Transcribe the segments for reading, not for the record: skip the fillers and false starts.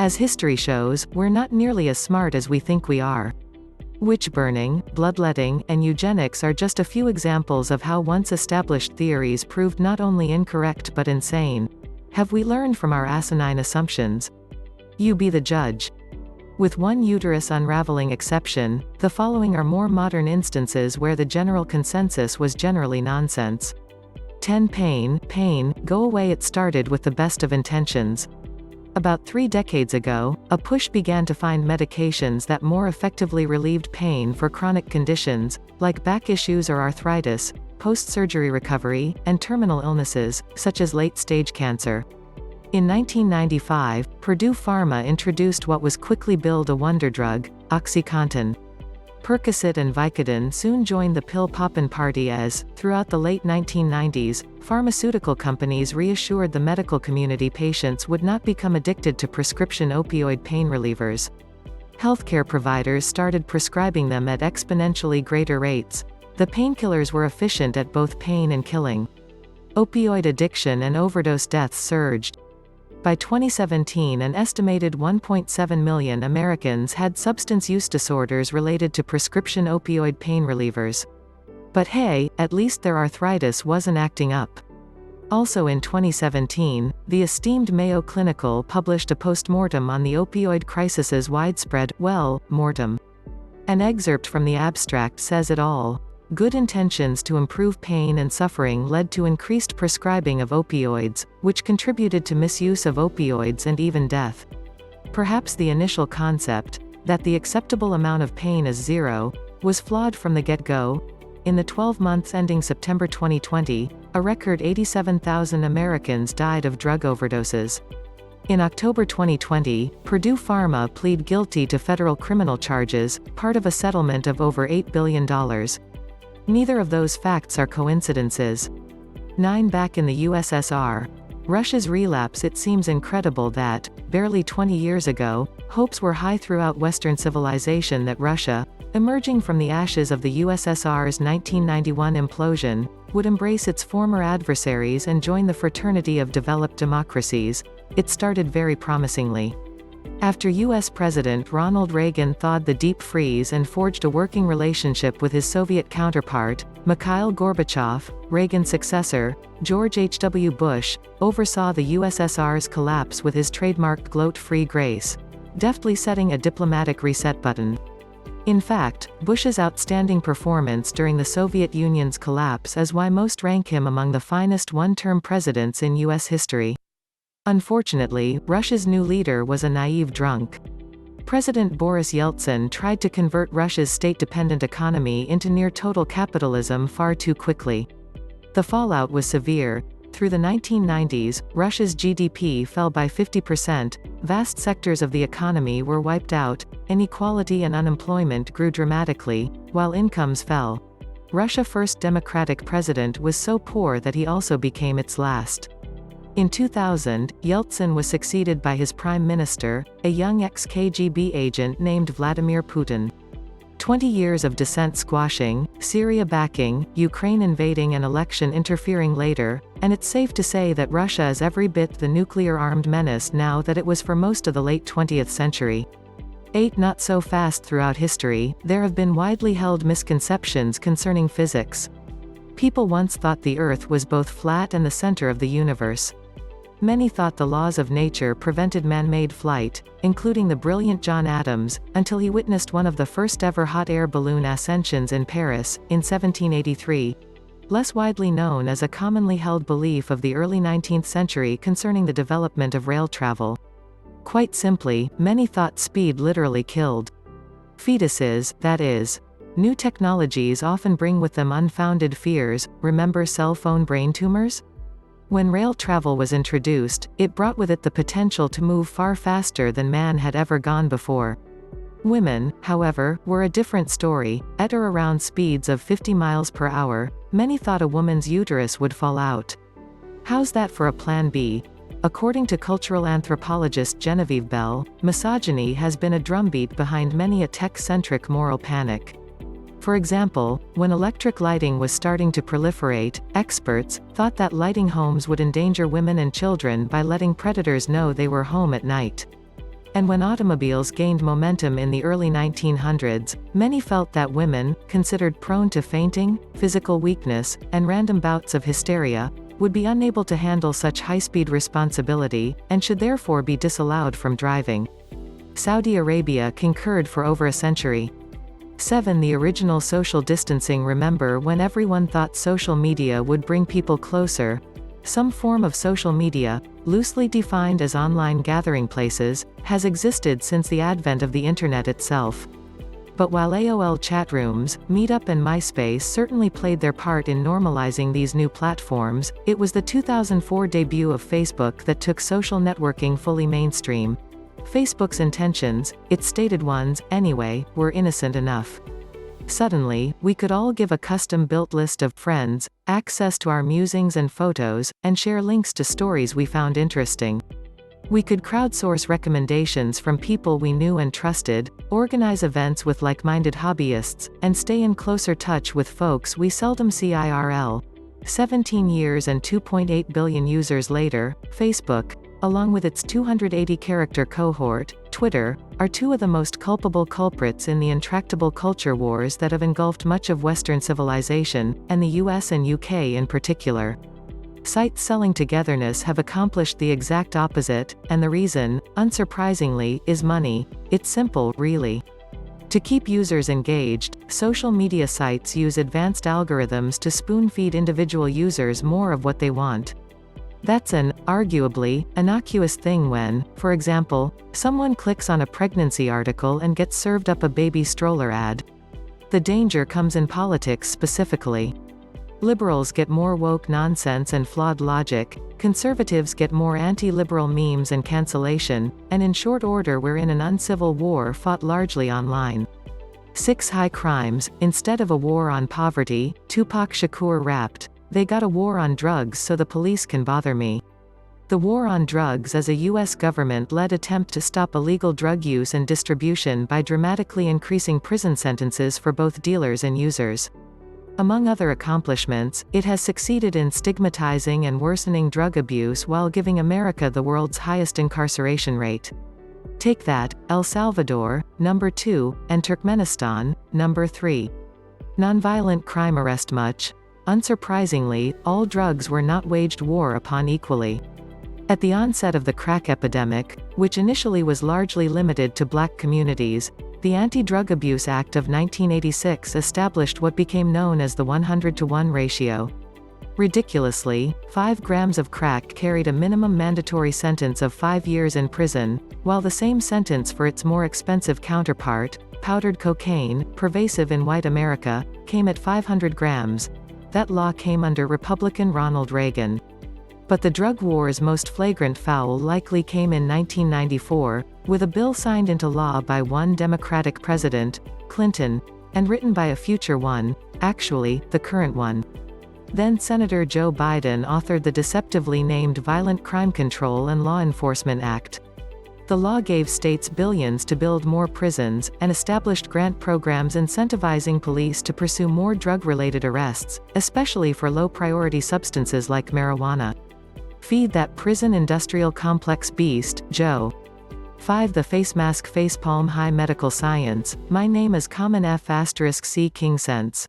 As history shows, we're not nearly as smart as we think we are. Witch burning, bloodletting, and eugenics are just a few examples of how once established theories proved not only incorrect but insane. Have we learned from our asinine assumptions? You be the judge. With one uterus unraveling exception, the following are more modern instances where the general consensus was generally nonsense. 10 Pain, go away. It started with the best of intentions. About 3 decades ago, a push began to find medications that more effectively relieved pain for chronic conditions, like back issues or arthritis, post-surgery recovery, and terminal illnesses, such as late-stage cancer. In 1995, Purdue Pharma introduced what was quickly billed a wonder drug, OxyContin. Percocet and Vicodin soon joined the pill-poppin' party as, throughout the late 1990s, pharmaceutical companies reassured the medical community patients would not become addicted to prescription opioid pain relievers. Healthcare providers started prescribing them at exponentially greater rates. The painkillers were efficient at both pain and killing. Opioid addiction and overdose deaths surged. By 2017, an estimated 1.7 million Americans had substance use disorders related to prescription opioid pain relievers. But hey, at least their arthritis wasn't acting up. Also in 2017, the esteemed Mayo Clinical published a postmortem on the opioid crisis's widespread, mortem. An excerpt from the abstract says it all. Good intentions to improve pain and suffering led to increased prescribing of opioids, which contributed to misuse of opioids and even death. Perhaps the initial concept, that the acceptable amount of pain is zero, was flawed from the get-go. In the 12 months ending September 2020, a record 87,000 Americans died of drug overdoses. In October 2020, Purdue Pharma pleaded guilty to federal criminal charges, part of a settlement of over $8 billion. Neither of those facts are coincidences. 9 Back in the USSR. Russia's relapse. It seems incredible that, barely 20 years ago, hopes were high throughout Western civilization that Russia, emerging from the ashes of the USSR's 1991 implosion, would embrace its former adversaries and join the fraternity of developed democracies. It started very promisingly. After U.S. President Ronald Reagan thawed the deep freeze and forged a working relationship with his Soviet counterpart, Mikhail Gorbachev, Reagan's successor, George H.W. Bush, oversaw the USSR's collapse with his trademarked gloat-free grace, deftly setting a diplomatic reset button. In fact, Bush's outstanding performance during the Soviet Union's collapse is why most rank him among the finest one-term presidents in U.S. history. Unfortunately, Russia's new leader was a naive drunk. President Boris Yeltsin tried to convert Russia's state-dependent economy into near-total capitalism far too quickly. The fallout was severe. Through the 1990s, Russia's GDP fell by 50%, vast sectors of the economy were wiped out, inequality and unemployment grew dramatically, while incomes fell. Russia's first democratic president was so poor that he also became its last. In 2000, Yeltsin was succeeded by his prime minister, a young ex-KGB agent named Vladimir Putin. 20 years of dissent squashing, Syria backing, Ukraine invading and election interfering later, and it's safe to say that Russia is every bit the nuclear-armed menace now that it was for most of the late 20th century. 8 Not so fast. Throughout history, there have been widely held misconceptions concerning physics. People once thought the Earth was both flat and the center of the universe. Many thought the laws of nature prevented man-made flight, including the brilliant John Adams, until he witnessed one of the first-ever hot air balloon ascensions in Paris, in 1783. Less widely known as a commonly held belief of the early 19th century concerning the development of rail travel. Quite simply, many thought speed literally killed fetuses, that is. New technologies often bring with them unfounded fears. Remember cell phone brain tumors? When rail travel was introduced, it brought with it the potential to move far faster than man had ever gone before. Women, however, were a different story. At or around speeds of 50 miles per hour, many thought a woman's uterus would fall out. How's that for a plan B? According to cultural anthropologist Genevieve Bell, misogyny has been a drumbeat behind many a tech-centric moral panic. For example, when electric lighting was starting to proliferate, experts thought that lighting homes would endanger women and children by letting predators know they were home at night. And when automobiles gained momentum in the early 1900s, many felt that women, considered prone to fainting, physical weakness, and random bouts of hysteria, would be unable to handle such high-speed responsibility, and should therefore be disallowed from driving. Saudi Arabia concurred for over a century. 7. The original social distancing. Remember when everyone thought social media would bring people closer? Some form of social media, loosely defined as online gathering places, has existed since the advent of the Internet itself. But while AOL chat rooms, Meetup and MySpace certainly played their part in normalizing these new platforms, it was the 2004 debut of Facebook that took social networking fully mainstream. Facebook's intentions, its stated ones, anyway, were innocent enough. Suddenly, we could all give a custom-built list of friends, access to our musings and photos, and share links to stories we found interesting. We could crowdsource recommendations from people we knew and trusted, organize events with like-minded hobbyists, and stay in closer touch with folks we seldom see IRL. 17 years and 2.8 billion users later, Facebook, along with its 280-character cohort, Twitter, are two of the most culpable culprits in the intractable culture wars that have engulfed much of Western civilization, and the US and UK in particular. Sites selling togetherness have accomplished the exact opposite, and the reason, unsurprisingly, is money. It's simple, really. To keep users engaged, social media sites use advanced algorithms to spoon-feed individual users more of what they want. That's an, arguably, innocuous thing when, for example, someone clicks on a pregnancy article and gets served up a baby stroller ad. The danger comes in politics specifically. Liberals get more woke nonsense and flawed logic, conservatives get more anti-liberal memes and cancellation, and in short order we're in an uncivil war fought largely online. 6. High crimes. Instead of a war on poverty, Tupac Shakur rapped, "They got a war on drugs so the police can bother me." The war on drugs is a U.S. government-led attempt to stop illegal drug use and distribution by dramatically increasing prison sentences for both dealers and users. Among other accomplishments, it has succeeded in stigmatizing and worsening drug abuse while giving America the world's highest incarceration rate. Take that, El Salvador, number 2, and Turkmenistan, number 3. Nonviolent crime. Arrest much? Unsurprisingly, all drugs were not waged war upon equally. At the onset of the crack epidemic, which initially was largely limited to black communities, the Anti-Drug Abuse Act of 1986 established what became known as the 100-to-1 ratio. Ridiculously, 5 grams of crack carried a minimum mandatory sentence of 5 years in prison, while the same sentence for its more expensive counterpart, powdered cocaine, pervasive in white America, came at 500 grams. That law came under Republican Ronald Reagan. But the drug war's most flagrant foul likely came in 1994, with a bill signed into law by one Democratic president, Clinton, and written by a future one, actually, the current one. Then Senator Joe Biden authored the deceptively named Violent Crime Control and Law Enforcement Act. The law gave states billions to build more prisons, and established grant programs incentivizing police to pursue more drug-related arrests, especially for low-priority substances like marijuana. Feed that prison industrial complex beast, Joe. 5. The face mask facepalm. High medical science. My name is Common F*** King Sense.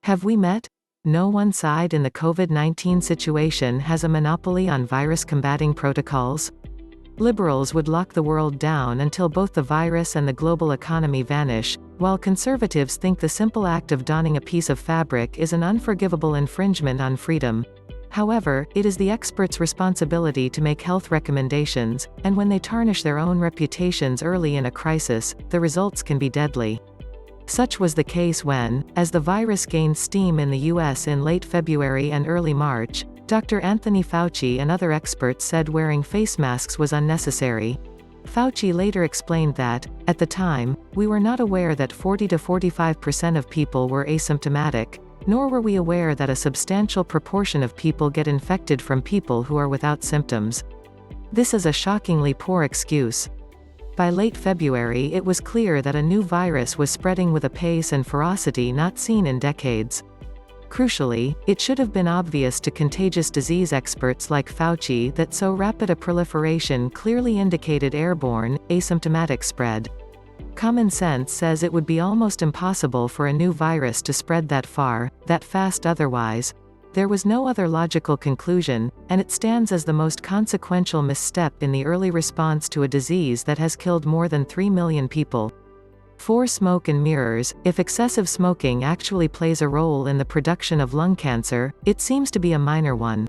Have we met? No one side in the COVID-19 situation has a monopoly on virus-combating protocols. Liberals would lock the world down until both the virus and the global economy vanish, while conservatives think the simple act of donning a piece of fabric is an unforgivable infringement on freedom. However, it is the experts' responsibility to make health recommendations, and when they tarnish their own reputations early in a crisis, the results can be deadly. Such was the case when, as the virus gained steam in the US in late February and early March, Dr. Anthony Fauci and other experts said wearing face masks was unnecessary. Fauci later explained that, at the time, we were not aware that 40 to 45% of people were asymptomatic, nor were we aware that a substantial proportion of people get infected from people who are without symptoms. This is a shockingly poor excuse. By late February it was clear that a new virus was spreading with a pace and ferocity not seen in decades. Crucially, it should have been obvious to contagious disease experts like Fauci that so rapid a proliferation clearly indicated airborne, asymptomatic spread. Common sense says it would be almost impossible for a new virus to spread that far, that fast otherwise. There was no other logical conclusion, and it stands as the most consequential misstep in the early response to a disease that has killed more than 3 million people. 4. Smoke and mirrors. If excessive smoking actually plays a role in the production of lung cancer, it seems to be a minor one.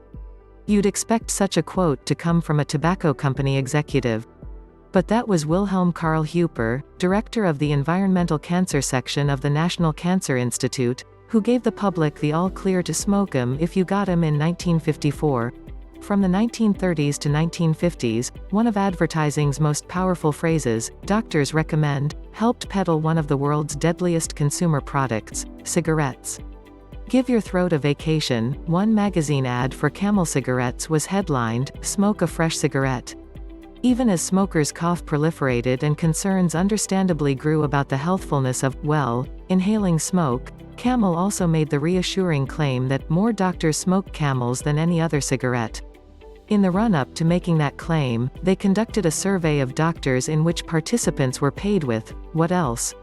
You'd expect such a quote to come from a tobacco company executive. But that was Wilhelm Karl Huper, director of the Environmental Cancer Section of the National Cancer Institute, who gave the public the all-clear to smoke 'em if you got 'em in 1954. From the 1930s to 1950s, one of advertising's most powerful phrases, "Doctors recommend," helped peddle one of the world's deadliest consumer products, cigarettes. Give your throat a vacation. One magazine ad for Camel cigarettes was headlined, "Smoke a fresh cigarette." Even as smokers' cough proliferated and concerns understandably grew about the healthfulness of, well, inhaling smoke, Camel also made the reassuring claim that more doctors smoke Camels than any other cigarette. In the run-up to making that claim, they conducted a survey of doctors in which participants were paid with, what else?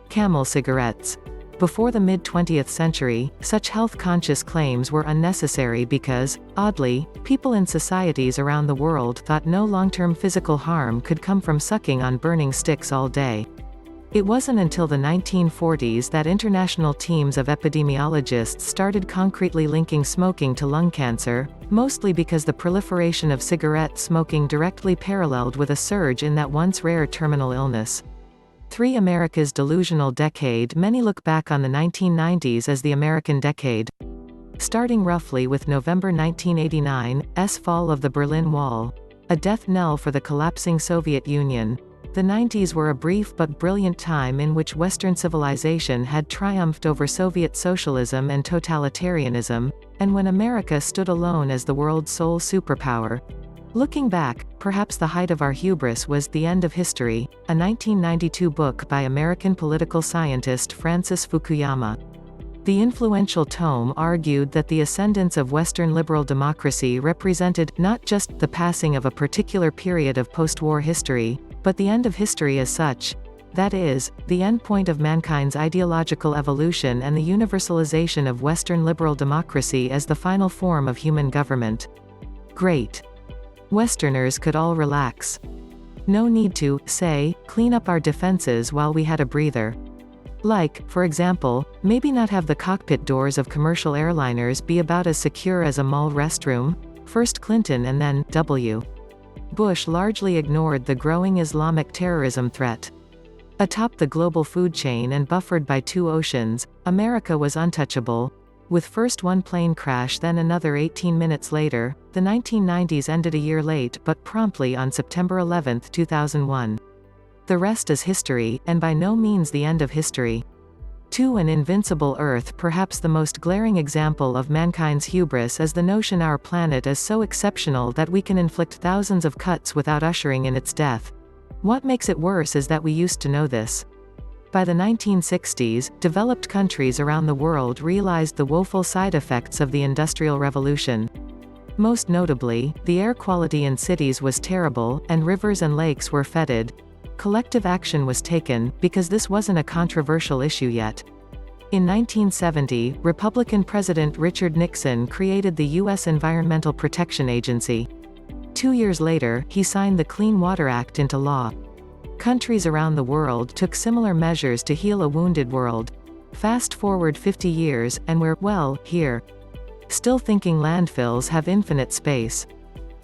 Camel cigarettes. Before the mid-20th century, such health-conscious claims were unnecessary because, oddly, people in societies around the world thought no long-term physical harm could come from sucking on burning sticks all day. It wasn't until the 1940s that international teams of epidemiologists started concretely linking smoking to lung cancer, mostly because the proliferation of cigarette smoking directly paralleled with a surge in that once rare terminal illness. 3. America's delusional decade. Many look back on the 1990s as the American decade. Starting roughly with November 1989's fall of the Berlin Wall, a death knell for the collapsing Soviet Union. The 90s were a brief but brilliant time in which Western civilization had triumphed over Soviet socialism and totalitarianism, and when America stood alone as the world's sole superpower. Looking back, perhaps the height of our hubris was The End of History, a 1992 book by American political scientist Francis Fukuyama. The influential tome argued that the ascendance of Western liberal democracy represented not just the passing of a particular period of post-war history, but the end of history as such. That is, the endpoint of mankind's ideological evolution and the universalization of Western liberal democracy as the final form of human government. Great. Westerners could all relax. No need to, say, clean up our defenses while we had a breather. Like, for example, maybe not have the cockpit doors of commercial airliners be about as secure as a mall restroom. First Clinton and then W. Bush largely ignored the growing Islamic terrorism threat. Atop the global food chain and buffered by two oceans, America was untouchable. With first one plane crash then another 18 minutes later, the 1990s ended a year late but promptly on September 11, 2001. The rest is history, and by no means the end of history. 2. An invincible Earth. Perhaps the most glaring example of mankind's hubris is the notion our planet is so exceptional that we can inflict thousands of cuts without ushering in its death. What makes it worse is that we used to know this. By the 1960s, developed countries around the world realized the woeful side effects of the Industrial Revolution. Most notably, the air quality in cities was terrible, and rivers and lakes were fetid. Collective action was taken, because this wasn't a controversial issue yet. In 1970, Republican President Richard Nixon created the U.S. Environmental Protection Agency. 2 years later, he signed the Clean Water Act into law. Countries around the world took similar measures to heal a wounded world. Fast forward 50 years, and we're, well, here. Still thinking landfills have infinite space.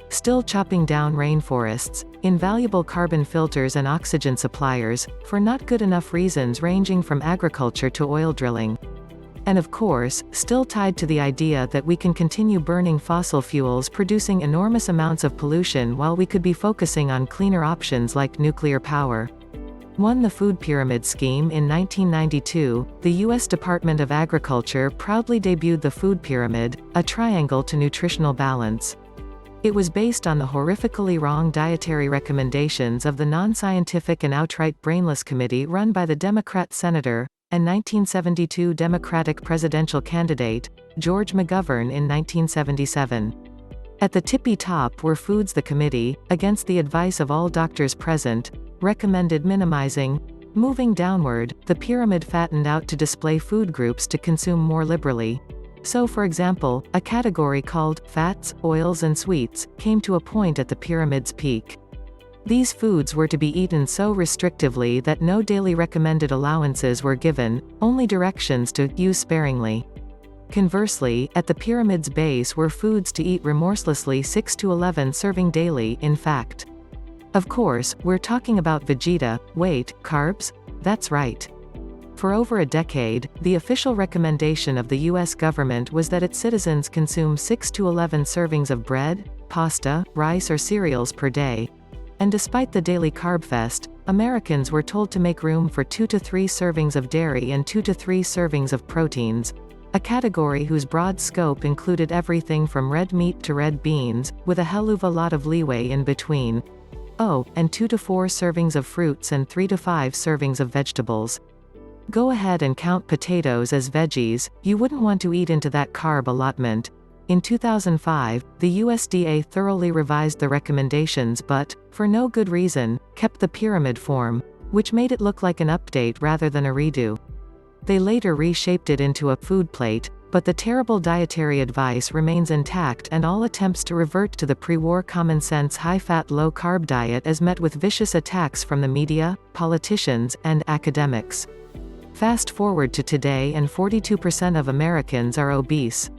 Still chopping down rainforests, invaluable carbon filters and oxygen suppliers, for not good enough reasons ranging from agriculture to oil drilling. And of course, still tied to the idea that we can continue burning fossil fuels producing enormous amounts of pollution while we could be focusing on cleaner options like nuclear power. 1. The Food Pyramid Scheme. In 1992, the U.S. Department of Agriculture proudly debuted the Food Pyramid, a triangle to nutritional balance. It was based on the horrifically wrong dietary recommendations of the non-scientific and outright brainless committee run by the Democrat Senator and 1972 Democratic presidential candidate, George McGovern in 1977. At the tippy top were foods the committee, against the advice of all doctors present, recommended minimizing. Moving downward, the pyramid fattened out to display food groups to consume more liberally. So for example, a category called fats, oils and sweets came to a point at the pyramid's peak. These foods were to be eaten so restrictively that no daily recommended allowances were given, only directions to use sparingly. Conversely, at the pyramid's base were foods to eat remorselessly 6 to 11 serving daily, in fact. Of course, we're talking about Vegeta. Wait, carbs? That's right. For over a decade, the official recommendation of the US government was that its citizens consume 6 to 11 servings of bread, pasta, rice or cereals per day. And despite the daily carb fest, Americans were told to make room for 2 to 3 servings of dairy and 2 to 3 servings of proteins, a category whose broad scope included everything from red meat to red beans, with a hell of a lot of leeway in between. Oh, and 2 to 4 servings of fruits and 3 to 5 servings of vegetables. Go ahead and count potatoes as veggies, you wouldn't want to eat into that carb allotment. In 2005, the USDA thoroughly revised the recommendations but, for no good reason, kept the pyramid form, which made it look like an update rather than a redo. They later reshaped it into a food plate, but the terrible dietary advice remains intact and all attempts to revert to the pre-war common-sense high-fat low-carb diet is met with vicious attacks from the media, politicians, and academics. Fast forward to today and 42% of Americans are obese.